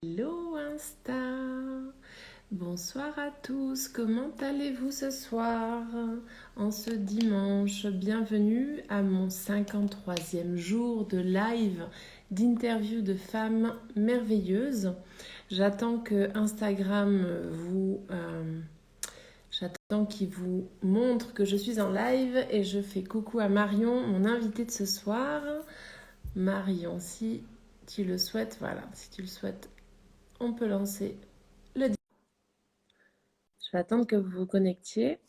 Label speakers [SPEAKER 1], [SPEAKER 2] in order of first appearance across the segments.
[SPEAKER 1] Hello Insta, bonsoir à tous, comment allez-vous ce soir en ce dimanche? Bienvenue à mon 53e jour de live d'interview de femmes merveilleuses. J'attends que Instagram j'attends qu'il vous montre que je suis en live et je fais coucou à Marion, mon invitée de ce soir. Marion, si tu le souhaites, voilà, si tu le souhaites, on peut lancer le. Je vais attendre que vous vous connectiez.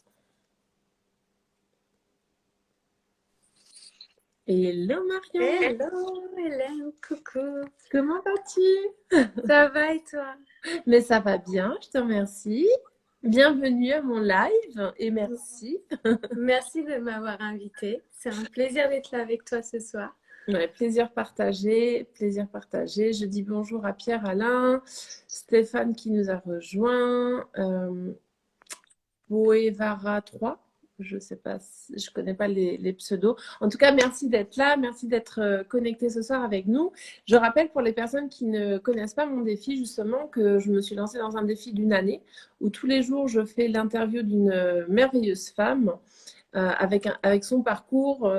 [SPEAKER 1] Hello Marion,
[SPEAKER 2] Hello Hélène, coucou.
[SPEAKER 1] comment vas-tu?
[SPEAKER 2] Ça va et toi?
[SPEAKER 1] Mais ça va bien, je te remercie. Bienvenue à mon live et merci.
[SPEAKER 2] Merci de m'avoir invitée. C'est un plaisir d'être là avec toi ce soir.
[SPEAKER 1] Ouais, plaisir partagé, plaisir partagé. Je dis bonjour à Pierre Alain, Stéphane qui nous a rejoint, Boevara 3. Je sais pas, je connais pas les pseudos. En tout cas, merci d'être là, merci d'être connecté ce soir avec nous. Je rappelle pour les personnes qui ne connaissent pas mon défi, justement, que je me suis lancée dans un défi d'une année où tous les jours, je fais l'interview d'une merveilleuse femme avec son parcours,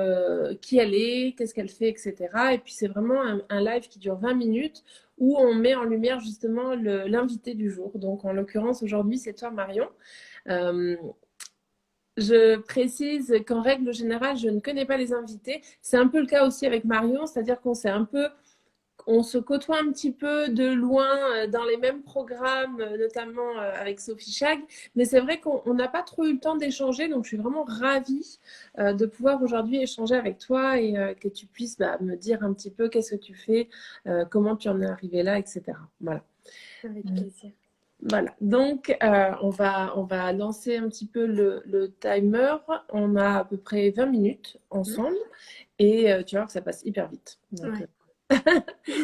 [SPEAKER 1] qui elle est, qu'est-ce qu'elle fait, etc. Et puis, c'est vraiment un live qui dure 20 minutes où on met en lumière justement l'invité du jour. Donc, en l'occurrence, aujourd'hui, c'est toi, Marion. Euh, je précise qu'en règle générale, je ne connais pas les invités. C'est un peu le cas aussi avec Marion, c'est-à-dire on se côtoie un petit peu de loin dans les mêmes programmes, notamment avec Sophie Chag. Mais c'est vrai qu'on n'a pas trop eu le temps d'échanger, donc je suis vraiment ravie de pouvoir aujourd'hui échanger avec toi et que tu puisses me dire un petit peu qu'est-ce que tu fais, comment tu en es arrivé là, etc. Voilà.
[SPEAKER 2] Avec plaisir.
[SPEAKER 1] Voilà, donc on va lancer un petit peu le timer. On a à peu près 20 minutes ensemble et tu vas voir que ça passe hyper vite. Donc,
[SPEAKER 2] Ouais.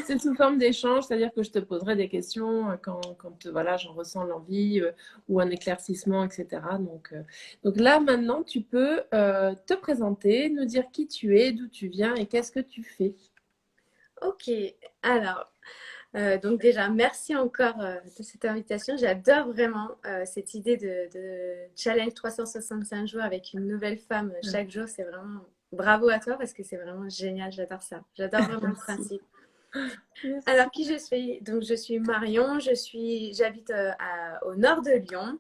[SPEAKER 1] c'est sous forme d'échange, c'est-à-dire que je te poserai des questions quand voilà, j'en ressens l'envie ou un éclaircissement, etc. Donc là, maintenant, tu peux te présenter, nous dire qui tu es, d'où tu viens et qu'est-ce que tu fais.
[SPEAKER 2] Ok, alors, donc déjà, merci encore de cette invitation. J'adore vraiment cette idée de challenge 365 jours avec une nouvelle femme chaque jour. C'est vraiment bravo à toi parce que c'est vraiment génial. J'adore ça. J'adore vraiment le
[SPEAKER 1] Merci.
[SPEAKER 2] principe.
[SPEAKER 1] Merci.
[SPEAKER 2] Alors, qui je suis? Donc, je suis Marion. J'habite au nord de Lyon.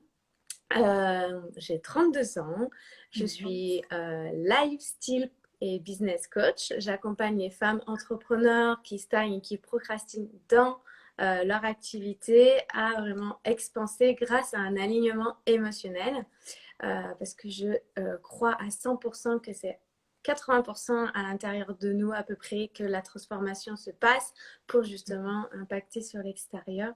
[SPEAKER 2] J'ai 32 ans. Je suis lifestyle et business coach. J'accompagne les femmes entrepreneurs qui stagnent et qui procrastinent dans leur activité à vraiment expanser grâce à un alignement émotionnel. Parce que je crois à 100% que c'est 80% à l'intérieur de nous à peu près que la transformation se passe pour justement impacter sur l'extérieur.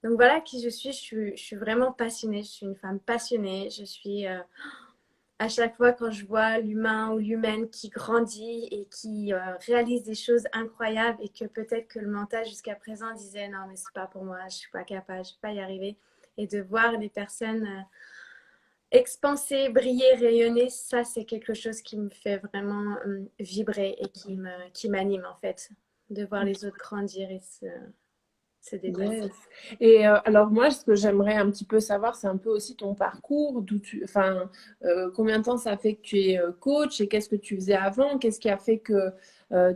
[SPEAKER 2] Donc voilà qui je suis. Je suis vraiment passionnée. Je suis une femme passionnée. Je suis à chaque fois quand je vois l'humain ou l'humaine qui grandit et qui réalise des choses incroyables et que peut-être que le mental jusqu'à présent disait non mais c'est pas pour moi, je suis pas capable, je vais pas y arriver. Et de voir les personnes expanser, briller, rayonner, ça c'est quelque chose qui me fait vraiment vibrer et qui m'anime en fait. De voir les autres grandir et se dépasser.
[SPEAKER 1] Yes. Et alors moi, ce que j'aimerais un petit peu savoir, c'est un peu aussi ton parcours, enfin, combien de temps ça fait que tu es coach et qu'est-ce que tu faisais avant, qu'est-ce qui a fait que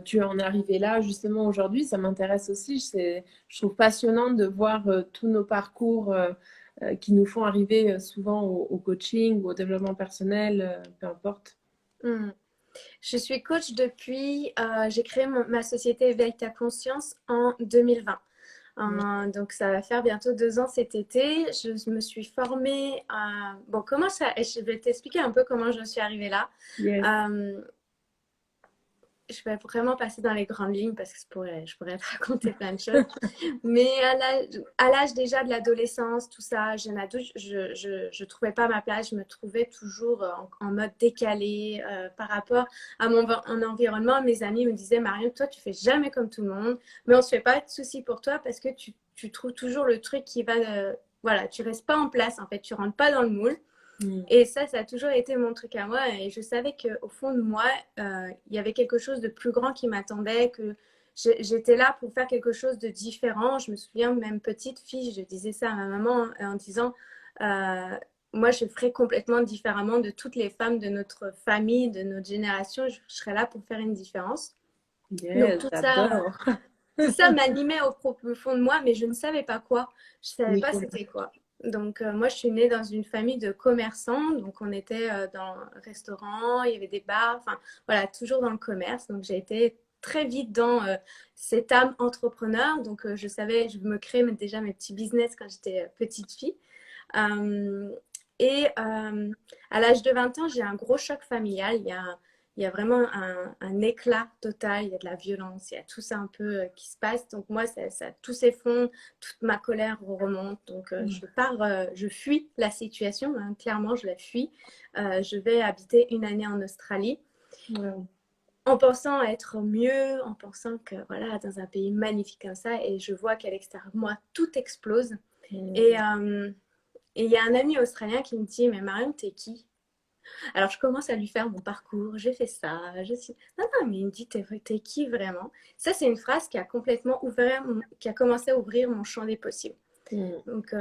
[SPEAKER 1] tu en es arrivé là justement aujourd'hui. Ça m'intéresse aussi. Je trouve passionnant de voir tous nos parcours qui nous font arriver souvent au coaching ou au développement personnel, peu importe.
[SPEAKER 2] Hmm. Je suis coach depuis, j'ai créé ma société Éveille ta conscience en 2020. Donc ça va faire bientôt 2 ans cet été. Je me suis formée Bon, comment ça... Je vais t'expliquer un peu comment je suis arrivée là.
[SPEAKER 1] Yes.
[SPEAKER 2] Euh, je vais vraiment passer dans les grandes lignes parce que je pourrais te raconter plein de choses. Mais à l'âge déjà de l'adolescence, tout ça, jeune adulte, je trouvais pas ma place. Je me trouvais toujours en mode décalé par rapport à mon environnement. Mes amis me disaient, Marion, toi, tu fais jamais comme tout le monde, mais on se fait pas de soucis pour toi parce que tu trouves toujours le truc qui va... voilà, tu restes pas en place, en fait, tu rentres pas dans le moule.
[SPEAKER 1] Mm.
[SPEAKER 2] Et ça a toujours été mon truc à moi. Et je savais qu'au fond de moi, il y avait quelque chose de plus grand qui m'attendait, que j'étais là pour faire quelque chose de différent. Je me souviens, même petite fille, je disais ça à ma maman en disant, moi, je ferais complètement différemment de toutes les femmes de notre famille, de notre génération. Je serais là pour faire une différence. Donc,
[SPEAKER 1] Yes, j'adore.
[SPEAKER 2] tout ça m'animait au profond de moi, mais je ne savais pas quoi. Je ne savais
[SPEAKER 1] Oui,
[SPEAKER 2] pas c'était quoi. Donc, moi, je suis née dans une famille de commerçants. Donc, on était dans un restaurant, il y avait des bars, enfin, voilà, toujours dans le commerce. Donc, j'ai été très vite dans cette âme entrepreneur. Donc, je savais, je me créais déjà mes petits business quand j'étais petite fille. Euh, et à l'âge de 20 ans, j'ai un gros choc familial. Il y a vraiment un éclat total, il y a de la violence, il y a tout ça un peu qui se passe. Donc moi, tout s'effondre, toute ma colère remonte. Donc je fuis la situation, hein, clairement, je la fuis. Je vais habiter une année en Australie.
[SPEAKER 1] wow.
[SPEAKER 2] En pensant être mieux, en pensant que voilà, dans un pays magnifique comme ça, et je vois qu'à l'extérieur de moi, tout explose. Et il y a un ami australien qui me dit, mais Marion, t'es qui? Alors, je commence à lui faire mon parcours, j'ai fait ça, je suis... Non, non, mais il me dit, t'es qui vraiment? Ça, c'est une phrase qui a complètement ouvert, qui a commencé à ouvrir mon champ des possibles. Donc,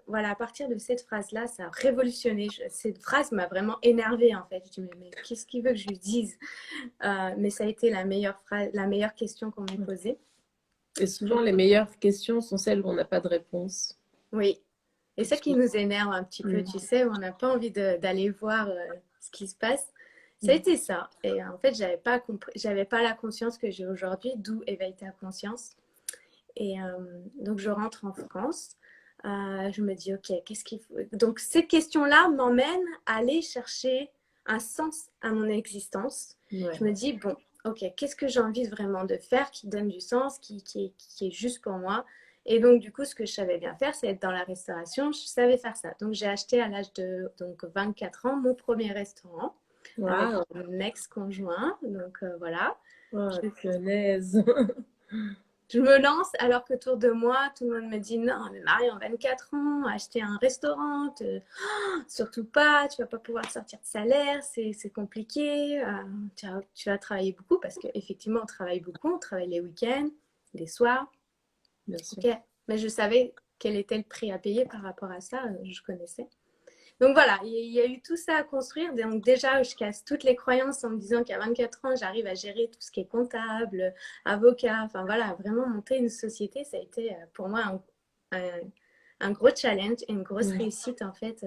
[SPEAKER 2] voilà, à partir de cette phrase-là, ça a révolutionné. Cette phrase m'a vraiment énervée, en fait. Je dis, mais qu'est-ce qu'il veut que je lui dise? Mais ça a été la meilleure phrase, la meilleure question qu'on m'ait posée.
[SPEAKER 1] Et souvent, les meilleures questions sont celles où on n'a pas de réponse.
[SPEAKER 2] Oui. Et ça qui nous énerve un petit peu, tu sais, où on n'a pas envie d'aller voir ce qui se passe. Ça a été ça. Et en fait, j'avais pas la conscience que j'ai aujourd'hui, d'où éveille ta conscience. Et donc, je rentre en France. Je me dis, OK, qu'est-ce qu'il faut? Donc, cette question-là m'emmène à aller chercher un sens à mon existence.
[SPEAKER 1] Ouais.
[SPEAKER 2] Je me dis, bon, OK, qu'est-ce que j'ai envie vraiment de faire qui donne du sens, qui est juste pour moi? Et donc, du coup, ce que je savais bien faire, c'est être dans la restauration. Je savais faire ça. Donc, j'ai acheté à l'âge de 24 ans mon premier restaurant avec
[SPEAKER 1] Wow.
[SPEAKER 2] mon ex-conjoint. Donc, voilà.
[SPEAKER 1] Oh,
[SPEAKER 2] Je
[SPEAKER 1] punaise.
[SPEAKER 2] Je me lance alors que autour de moi, tout le monde me dit non, mais Marie, en 24 ans, acheter un restaurant, surtout pas, tu vas pas pouvoir sortir de salaire, c'est compliqué. Tu vas travailler beaucoup parce qu'effectivement, on travaille beaucoup, on travaille les week-ends, les soirs.
[SPEAKER 1] Bien sûr.
[SPEAKER 2] Ok, mais je savais quel était le prix à payer par rapport à ça, je connaissais. Donc voilà, il y a eu tout ça à construire. Donc déjà, je casse toutes les croyances en me disant qu'à 24 ans, j'arrive à gérer tout ce qui est comptable, avocat. Enfin voilà, vraiment monter une société, ça a été pour moi un gros challenge et une grosse réussite en fait.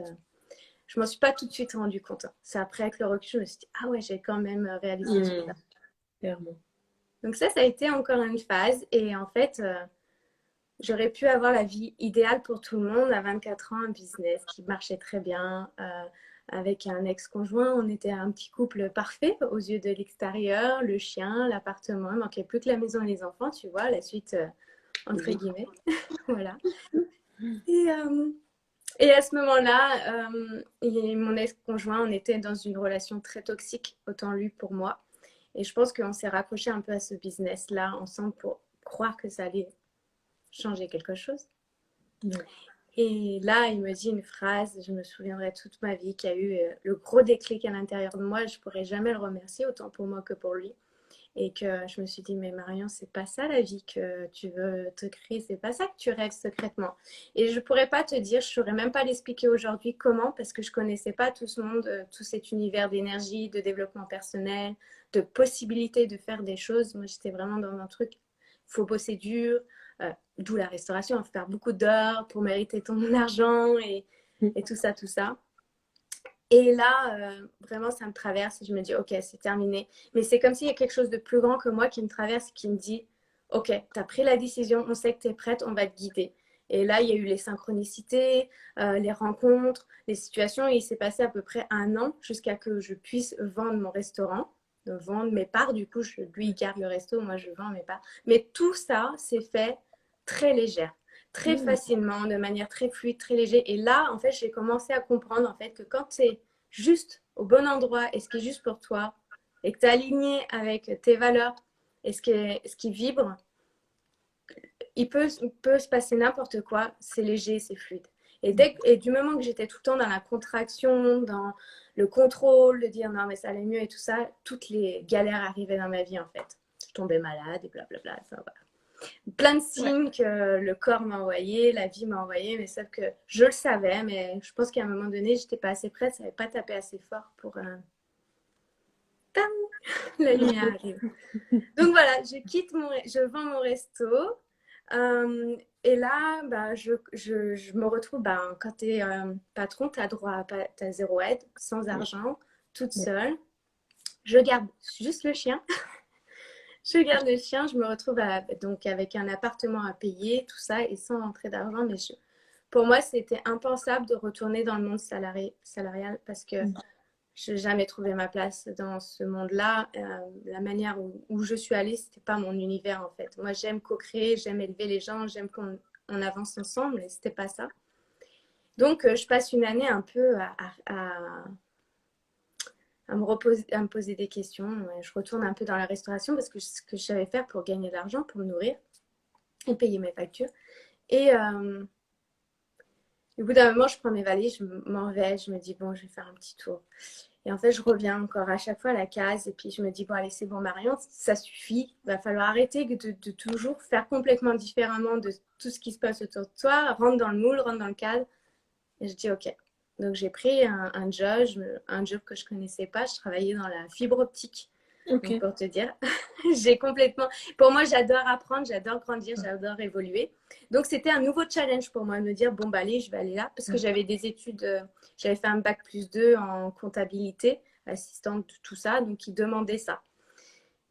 [SPEAKER 2] Je m'en suis pas tout de suite rendu compte. C'est après avec le recul, je me suis dit, ah ouais, j'ai quand même réalisé tout ça.
[SPEAKER 1] Clairement.
[SPEAKER 2] Donc ça a été encore une phase. Et en fait, j'aurais pu avoir la vie idéale pour tout le monde à 24 ans, un business qui marchait très bien. Avec un ex-conjoint, on était un petit couple parfait aux yeux de l'extérieur, le chien, l'appartement, il manquait plus que la maison et les enfants, tu vois, la suite entre guillemets. Voilà. Et à ce moment-là, mon ex-conjoint, on était dans une relation très toxique, autant lui pour moi. Et je pense qu'on s'est raccroché un peu à ce business-là ensemble pour croire que ça allait changer quelque chose. Et là, il me dit une phrase, je me souviendrai toute ma vie, qui a eu le gros déclic à l'intérieur de moi. Je pourrais jamais le remercier, autant pour moi que pour lui. Et que je me suis dit, mais Marion, c'est pas ça la vie que tu veux te créer, c'est pas ça que tu rêves secrètement. Et je pourrais pas te dire, je saurais même pas l'expliquer aujourd'hui comment, parce que je connaissais pas tout ce monde, tout cet univers d'énergie, de développement personnel, de possibilités de faire des choses. Moi, j'étais vraiment dans un truc, faut bosser dur, d'où la restauration, il faut faire beaucoup d'heures pour mériter ton argent et tout ça, tout ça. Et là, vraiment, ça me traverse et je me dis, OK, c'est terminé. Mais c'est comme s'il y a quelque chose de plus grand que moi qui me traverse et qui me dit, OK, tu as pris la décision, on sait que tu es prête, on va te guider. Et là, il y a eu les synchronicités, les rencontres, les situations. Et il s'est passé à peu près un an jusqu'à que je puisse vendre mon restaurant, vendre mes parts. Du coup, lui, il garde le resto, moi, je vends mes parts. Mais tout ça s'est fait très légère, très facilement, de manière très fluide, très léger. Et là, en fait, j'ai commencé à comprendre en fait que quand tu es juste au bon endroit et ce qui est juste pour toi, et que tu es aligné avec tes valeurs et ce qui vibre, il peut se passer n'importe quoi, c'est léger, c'est fluide. Et du moment que j'étais tout le temps dans la contraction, dans le contrôle, de dire non mais ça allait mieux et tout ça, toutes les galères arrivaient dans ma vie en fait. tombais malade et blablabla. Enfin, voilà. Plein de signes que le corps m'a envoyé, la vie m'a envoyé, mais sauf que je le savais, mais je pense qu'à un moment donné, j'étais pas assez prête, ça n'avait pas tapé assez fort pour la lumière arrive. Donc voilà, je vends mon resto. Et là, bah, je me retrouve, bah, quand tu es patron, tu as droit à t'as zéro aide, sans argent, toute seule. Je garde juste le chien. Je garde le chien, je me retrouve donc avec un appartement à payer, tout ça, et sans rentrée d'argent. Mais pour moi, c'était impensable de retourner dans le monde salarial parce que je n'ai jamais trouvé ma place dans ce monde-là. La manière où je suis allée, ce n'était pas mon univers en fait. Moi, j'aime co-créer, j'aime élever les gens, j'aime qu'on avance ensemble, et ce n'était pas ça. Donc, je passe une année un peu à me poser des questions. Je retourne un peu dans la restauration parce que ce que je savais faire pour gagner de l'argent, pour me nourrir et payer mes factures. Et au bout d'un moment, je prends mes valises, je m'en vais, je me dis, bon, je vais faire un petit tour. Et en fait, je reviens encore à chaque fois à la case et puis je me dis, bon, allez, c'est bon, Marion, ça suffit. Il va falloir arrêter de toujours faire complètement différemment de tout ce qui se passe autour de toi. Rentre dans le moule, rentre dans le cadre. Et je dis, OK. Donc, j'ai pris un job que je ne connaissais pas. Je travaillais dans la fibre optique. Okay. Donc, pour te dire, j'ai complètement... Pour moi, j'adore apprendre, j'adore grandir, j'adore évoluer. Donc, c'était un nouveau challenge pour moi de me dire, bon, bah, allez, je vais aller là. Parce que j'avais des études, j'avais fait un bac+2 en comptabilité, assistante, tout ça. Donc, ils demandaient ça.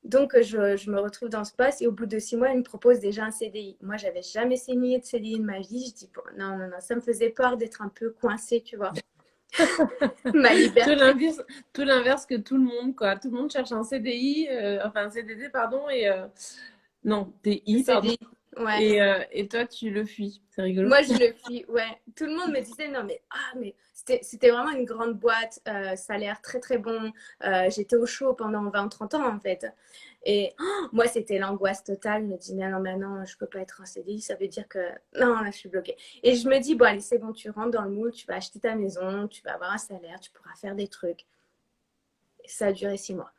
[SPEAKER 2] Donc, je me retrouve dans ce poste et au bout de 6 mois, ils me proposent déjà un CDI. Moi, j'avais jamais signé de CDI de ma vie. Je dis, bon, non, ça me faisait peur d'être un peu coincée, tu vois. Ma liberté.
[SPEAKER 1] Tout l'inverse que tout le monde, quoi. Tout le monde cherche un CDI, enfin un CDD, pardon, et non, TI, pardon.
[SPEAKER 2] CDI, ouais.
[SPEAKER 1] Et toi, tu le fuis. C'est rigolo.
[SPEAKER 2] Moi, je le fuis, ouais. Tout le monde me disait, non, mais c'était vraiment une grande boîte, salaire très, très bon. J'étais au chaud pendant 20-30 ans, en fait. Et moi, c'était l'angoisse totale. Je me dis, non, maintenant, je ne peux pas être en CDI. Ça veut dire que, non, là, je suis bloquée. Et je me dis, bon, allez, c'est bon, tu rentres dans le moule, tu vas acheter ta maison, tu vas avoir un salaire, tu pourras faire des trucs. Et ça a duré 6 mois.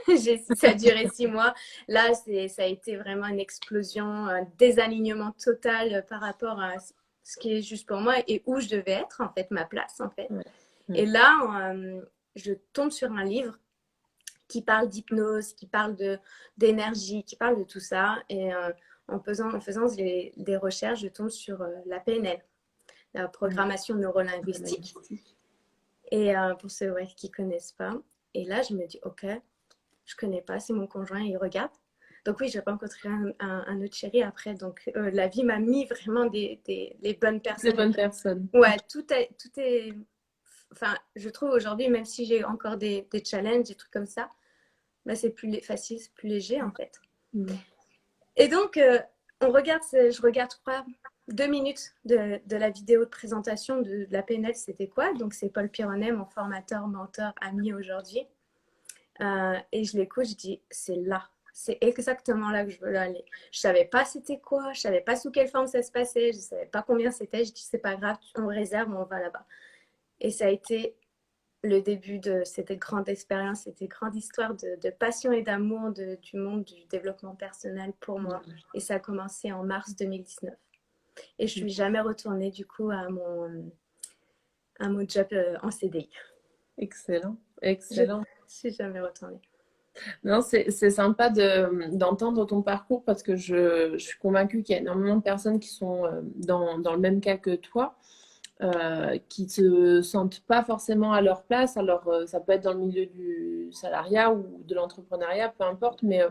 [SPEAKER 2] Ça a duré 6 mois. Là, ça a été vraiment une explosion, un désalignement total par rapport à ce qui est juste pour moi et où je devais être, en fait, ma place, en fait. Et là, je tombe sur un livre qui parle d'hypnose, qui parle d'énergie, qui parle de tout ça. Et en faisant des recherches, je tombe sur la PNL, la programmation neurolinguistique. Et pour ceux qui ne connaissent pas. Et là, je me dis, OK, je ne connais pas, c'est mon conjoint, il regarde. Donc oui, je n'ai pas rencontré un autre chéri après. Donc la vie m'a mis vraiment les bonnes personnes.
[SPEAKER 1] Les bonnes personnes.
[SPEAKER 2] Ouais, tout est... Enfin, je trouve aujourd'hui, même si j'ai encore des challenges, des trucs comme ça, bah, c'est plus facile, c'est plus léger en fait. Et donc, je regarde, je crois, 2 minutes de la vidéo de présentation de la PNL, c'était quoi? Donc, c'est Paul Pironet, mon formateur, mentor, ami aujourd'hui. Et je l'écoute, je dis, c'est là. C'est exactement là que je veux aller. Je ne savais pas c'était quoi, je ne savais pas sous quelle forme ça se passait, je ne savais pas combien c'était. Je dis, c'est pas grave, on réserve, on va là-bas. Et ça a été le début de cette grande expérience, cette grande histoire de passion et d'amour du monde du développement personnel pour moi. Et ça a commencé en mars 2019. Et je ne suis jamais retournée du coup à mon job en CDI.
[SPEAKER 1] Excellent, excellent.
[SPEAKER 2] Je ne suis jamais retournée.
[SPEAKER 1] Non, c'est sympa d'entendre ton parcours parce que je suis convaincue qu'il y a énormément de personnes qui sont dans le même cas que toi. Qui ne se sentent pas forcément à leur place. Alors, ça peut être dans le milieu du salariat ou de l'entrepreneuriat, peu importe, mais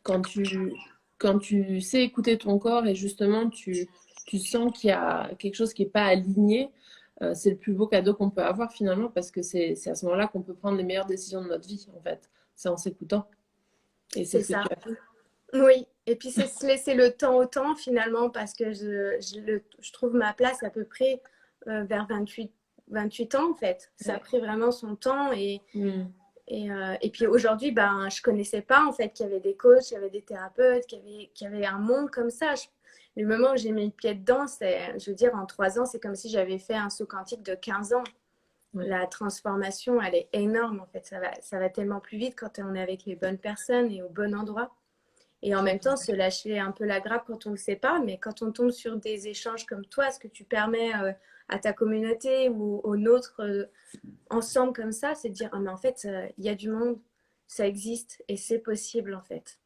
[SPEAKER 1] quand tu sais écouter ton corps et justement tu sens qu'il y a quelque chose qui n'est pas aligné, c'est le plus beau cadeau qu'on peut avoir finalement parce que c'est à ce moment-là qu'on peut prendre les meilleures décisions de notre vie, en fait. C'est en s'écoutant. Et c'est ce que tu as fait.
[SPEAKER 2] Oui, et puis c'est se laisser le temps au temps finalement parce que je trouve ma place à peu près vers 28 ans en fait. Ça a pris vraiment son temps et puis aujourd'hui, ben, je ne connaissais pas en fait qu'il y avait des coachs, qu'il y avait des thérapeutes, qu'il y avait un monde comme ça. Le moment où j'ai mis le pied dedans, je veux dire, en 3 ans, c'est comme si j'avais fait un saut quantique de 15 ans.
[SPEAKER 1] Ouais.
[SPEAKER 2] La transformation, elle est énorme en fait. Ça va tellement plus vite quand on est avec les bonnes personnes et au bon endroit. Et en même temps, se lâcher un peu la grappe quand on ne le sait pas. Mais quand on tombe sur des échanges comme toi, ce que tu permets à ta communauté ou aux nôtres ensemble comme ça, c'est de dire, ah, mais en fait, il y a du monde, ça existe et c'est possible en fait.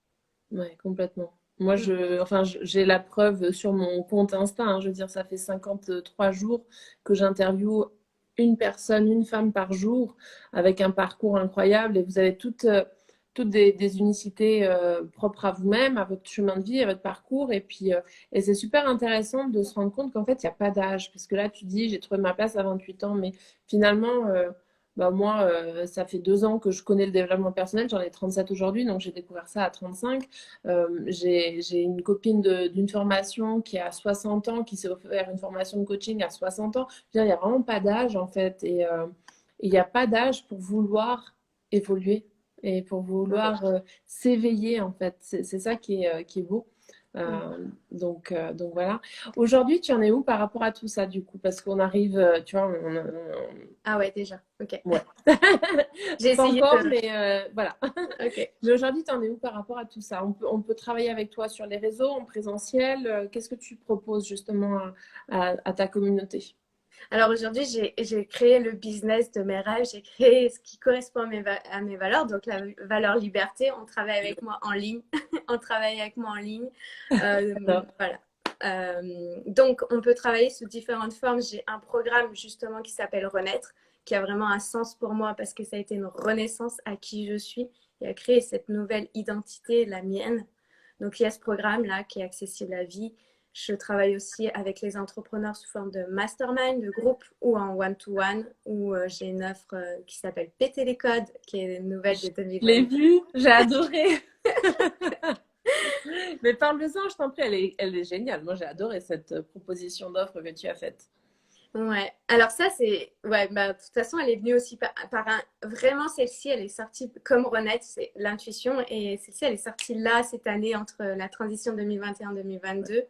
[SPEAKER 1] Ouais, complètement. Moi,
[SPEAKER 2] Mm.
[SPEAKER 1] j'ai la preuve sur mon compte Insta, hein. Je veux dire, ça fait 53 jours que j'interviewe une personne, une femme par jour, avec un parcours incroyable. Et vous avez toutes des unicités propres à vous-même, à votre chemin de vie, à votre parcours. Et puis, et c'est super intéressant de se rendre compte qu'en fait, il n'y a pas d'âge. Parce que là, tu dis, j'ai trouvé ma place à 28 ans, mais finalement, bah moi, ça fait 2 ans que je connais le développement personnel, j'en ai 37 aujourd'hui, donc j'ai découvert ça à 35. J'ai une copine d'une formation qui a 60 ans, qui s'est offert une formation de coaching à 60 ans. Je veux dire, il n'y a vraiment pas d'âge en fait, et il n'y a pas d'âge pour vouloir évoluer et pour vouloir s'éveiller en fait. C'est ça qui est beau. Donc voilà. Aujourd'hui, tu en es où par rapport à tout ça du coup? Parce qu'on arrive, tu vois,
[SPEAKER 2] Ah ouais, déjà. Ok.
[SPEAKER 1] ouais.
[SPEAKER 2] J'ai
[SPEAKER 1] Pas
[SPEAKER 2] essayé
[SPEAKER 1] encore,
[SPEAKER 2] de.
[SPEAKER 1] mais voilà.
[SPEAKER 2] Ok.
[SPEAKER 1] Mais aujourd'hui, tu en es où par rapport à tout ça? On peut travailler avec toi sur les réseaux, en présentiel. Qu'est-ce que tu proposes justement à ta communauté?
[SPEAKER 2] Alors aujourd'hui, j'ai créé le business de mes rêves. J'ai créé ce qui correspond à mes valeurs. Donc la valeur liberté, on travaille avec moi en ligne. On travaille avec moi en ligne.
[SPEAKER 1] Alors,
[SPEAKER 2] Voilà. Donc on peut travailler sous différentes formes. J'ai un programme justement qui s'appelle Renaître, qui a vraiment un sens pour moi parce que ça a été une renaissance à qui je suis et à créer cette nouvelle identité, la mienne. Donc il y a ce programme-là qui est accessible à vie. Je travaille aussi avec les entrepreneurs sous forme de mastermind, de groupe ou en one-to-one, où j'ai une offre qui s'appelle Péter les codes, qui est une nouvelle de
[SPEAKER 1] je l'ai
[SPEAKER 2] 2020.
[SPEAKER 1] vue, j'ai adoré. Mais parle-en, je t'en prie, elle est géniale. Moi, j'ai adoré cette proposition d'offre que tu as faite.
[SPEAKER 2] Ouais, alors ça c'est, ouais, bah, de toute façon elle est venue aussi par un, vraiment celle-ci elle est sortie comme Renette, c'est l'intuition et celle-ci elle est sortie là cette année entre la transition 2021-2022.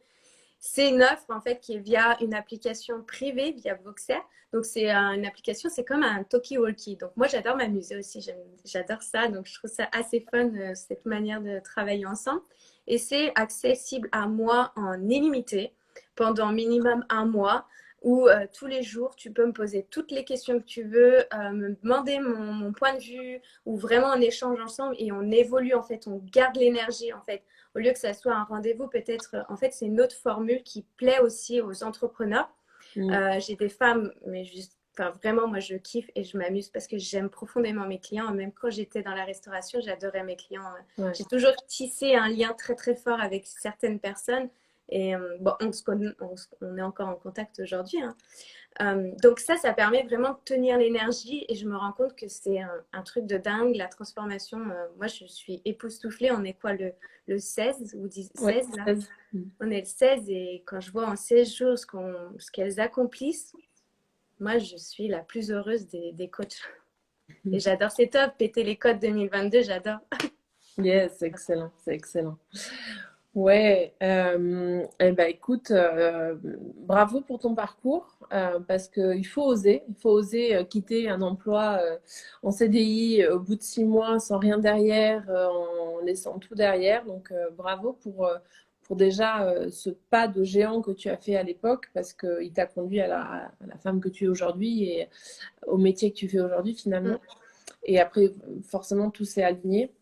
[SPEAKER 2] C'est une offre en fait qui est via une application privée, via Voxer. Donc c'est une application, c'est comme un talkie-walkie. Donc moi j'adore m'amuser aussi, j'adore ça. Donc je trouve ça assez fun cette manière de travailler ensemble. Et c'est accessible à moi en illimité pendant minimum un mois où tous les jours tu peux me poser toutes les questions que tu veux, me demander mon point de vue ou vraiment on échange ensemble et on évolue en fait, on garde l'énergie en fait au lieu que ça soit un rendez-vous, peut-être, en fait, c'est une autre formule qui plaît aussi aux entrepreneurs.
[SPEAKER 1] Mm.
[SPEAKER 2] J'ai des femmes, mais juste, enfin, vraiment, moi, je kiffe et je m'amuse parce que j'aime profondément mes clients. Même quand j'étais dans la restauration, j'adorais mes clients.
[SPEAKER 1] Ouais.
[SPEAKER 2] J'ai toujours tissé un lien très, très fort avec certaines personnes. Et bon, on est encore en contact aujourd'hui, hein. Donc ça permet vraiment de tenir l'énergie et je me rends compte que c'est un truc de dingue, la transformation. Moi, je suis époustouflée. On est quoi, le 16 ou 10,
[SPEAKER 1] Ouais,
[SPEAKER 2] 16 là?
[SPEAKER 1] 16.
[SPEAKER 2] On est le 16 et quand je vois en 16 jours ce qu'elles accomplissent, moi, je suis la plus heureuse des coachs. Et j'adore, c'est top, péter les codes 2022, j'adore.
[SPEAKER 1] Yes, c'est excellent, c'est excellent. Ouais, eh ben écoute, bravo pour ton parcours, parce qu'il faut oser quitter un emploi en CDI au bout de 6 mois sans rien derrière, en laissant tout derrière. Donc bravo pour déjà ce pas de géant que tu as fait à l'époque, parce qu'il t'a conduit à la femme que tu es aujourd'hui et au métier que tu fais aujourd'hui
[SPEAKER 2] Mm.
[SPEAKER 1] finalement. Et après, forcément, tout s'est aligné.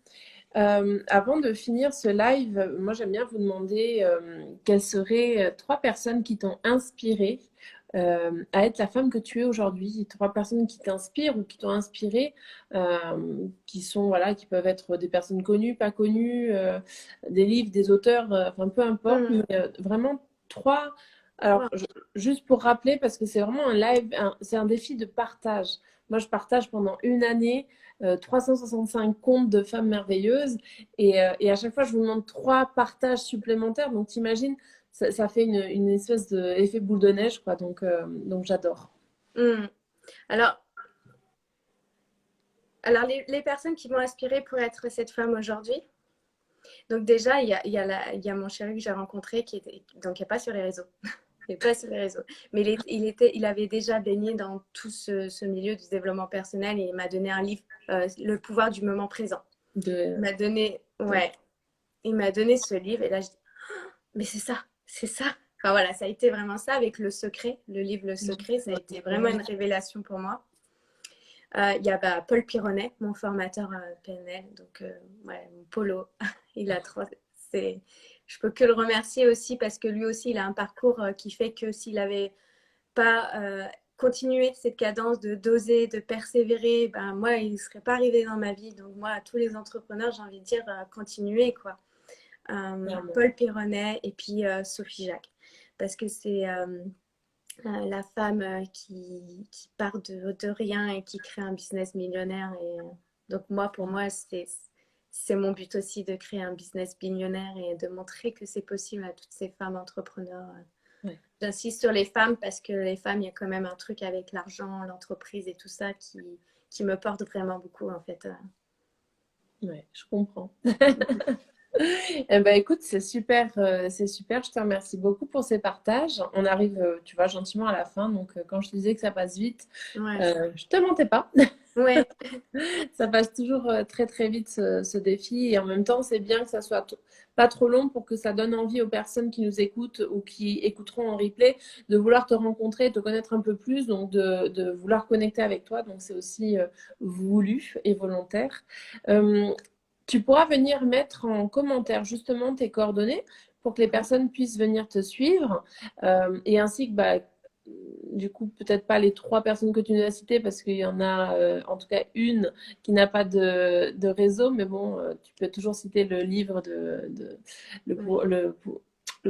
[SPEAKER 1] Avant de finir ce live, moi j'aime bien vous demander quelles seraient 3 personnes qui t'ont inspiré à être la femme que tu es aujourd'hui. 3 personnes qui t'inspirent ou qui t'ont inspiré, qui sont voilà, qui peuvent être des personnes connues, pas connues, des livres, des auteurs, enfin peu importe,
[SPEAKER 2] Mm.
[SPEAKER 1] mais vraiment 3. Alors
[SPEAKER 2] Wow.
[SPEAKER 1] juste pour rappeler, parce que c'est vraiment un live, c'est un défi de partage. Moi je partage pendant une année 365 comptes de femmes merveilleuses. Et à chaque fois, je vous demande 3 partages supplémentaires. Donc, t'imagines, ça fait une espèce d'effet boule de neige, quoi. Donc j'adore.
[SPEAKER 2] Mm. Alors, alors les personnes qui m'ont inspirée pour être cette femme aujourd'hui, donc déjà, il y a mon chéri que j'ai rencontré donc il n'est pas sur les réseaux. et pas sur les réseaux. Mais il avait déjà baigné dans tout ce milieu du développement personnel et il m'a donné un livre, Le pouvoir du moment présent. Il m'a donné, ouais, il m'a donné ce livre et là, je dis, mais c'est ça, c'est ça. Enfin voilà, ça a été vraiment ça avec Le Secret, le livre Le Secret, ça a été vraiment une révélation pour moi. Il y a Paul Pironnet, mon formateur PNL, donc ouais, mon polo, il a trop. Je peux que le remercier aussi parce que lui aussi, il a un parcours qui fait que s'il n'avait pas continué cette cadence de d'oser, de persévérer, ben moi, il ne serait pas arrivé dans ma vie. Donc moi, à tous les entrepreneurs, j'ai envie de dire, continuez quoi. Paul Pironnet et puis Sophie Jacques. Parce que c'est la femme qui part de rien et qui crée un business millionnaire. Et donc moi, pour moi, c'est mon but aussi de créer un business millionnaire et de montrer que c'est possible à toutes ces femmes entrepreneurs. Ouais. J'insiste sur les femmes parce que les femmes, il y a quand même un truc avec l'argent, l'entreprise et tout ça qui me porte vraiment beaucoup en fait.
[SPEAKER 1] Ouais, je comprends. Eh ben, écoute, c'est super, c'est super. Je te remercie beaucoup pour ces partages. On arrive, tu vois, gentiment à la fin. Donc, quand je te disais que ça passe vite, ouais. Je te mentais pas.
[SPEAKER 2] Ouais.
[SPEAKER 1] Ça passe toujours très, très vite ce défi. Et en même temps, c'est bien que ça soit pas trop long pour que ça donne envie aux personnes qui nous écoutent ou qui écouteront en replay de vouloir te rencontrer, te connaître un peu plus, donc de vouloir connecter avec toi. Donc, c'est aussi voulu et volontaire. Tu pourras venir mettre en commentaire justement tes coordonnées pour que les personnes puissent venir te suivre et ainsi que du coup peut-être pas les 3 personnes que tu nous as citées parce qu'il y en a en tout cas une qui n'a pas de réseau, mais bon tu peux toujours citer le livre le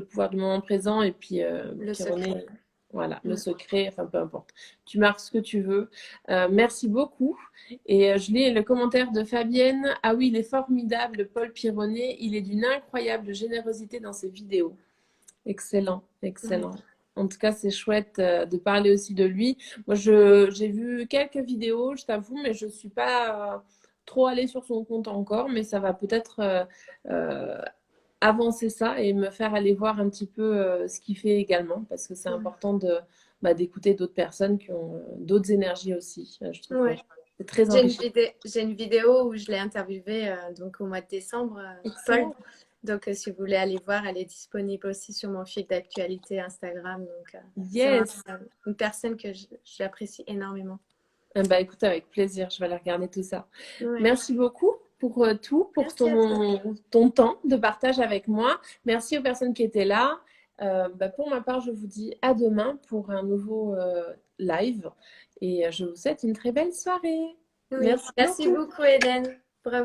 [SPEAKER 1] pouvoir du moment présent et puis Pironnet. Voilà, le secret, enfin peu importe. Tu marques ce que tu veux. Merci beaucoup. Et je lis le commentaire de Fabienne. Ah oui, il est formidable, Paul Pironnet. Il est d'une incroyable générosité dans ses vidéos. Excellent, excellent. En tout cas, c'est chouette de parler aussi de lui. Moi, j'ai vu quelques vidéos, je t'avoue, mais je ne suis pas trop allée sur son compte encore. Mais ça va peut-être avancer ça et me faire aller voir un petit peu ce qu'il fait également parce que c'est important d'écouter d'autres personnes qui ont d'autres énergies aussi. Je trouve que c'est très enrichissant.
[SPEAKER 2] J'ai une vidéo où je l'ai interviewé donc au mois de décembre, Paul. Donc si vous voulez aller voir, elle est disponible aussi sur mon fil d'actualité Instagram. Donc
[SPEAKER 1] yes.
[SPEAKER 2] C'est une personne que j'apprécie énormément.
[SPEAKER 1] Écoute, avec plaisir, je vais aller regarder tout ça. Ouais. Merci beaucoup pour tout, pour ton temps de partage avec moi. Merci aux personnes qui étaient là. Pour ma part, je vous dis à demain pour un nouveau live et je vous souhaite une très belle soirée.
[SPEAKER 2] Oui, merci beaucoup, Hélène.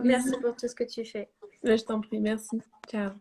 [SPEAKER 2] Merci pour tout ce que tu fais.
[SPEAKER 1] Je t'en prie, merci. Ciao.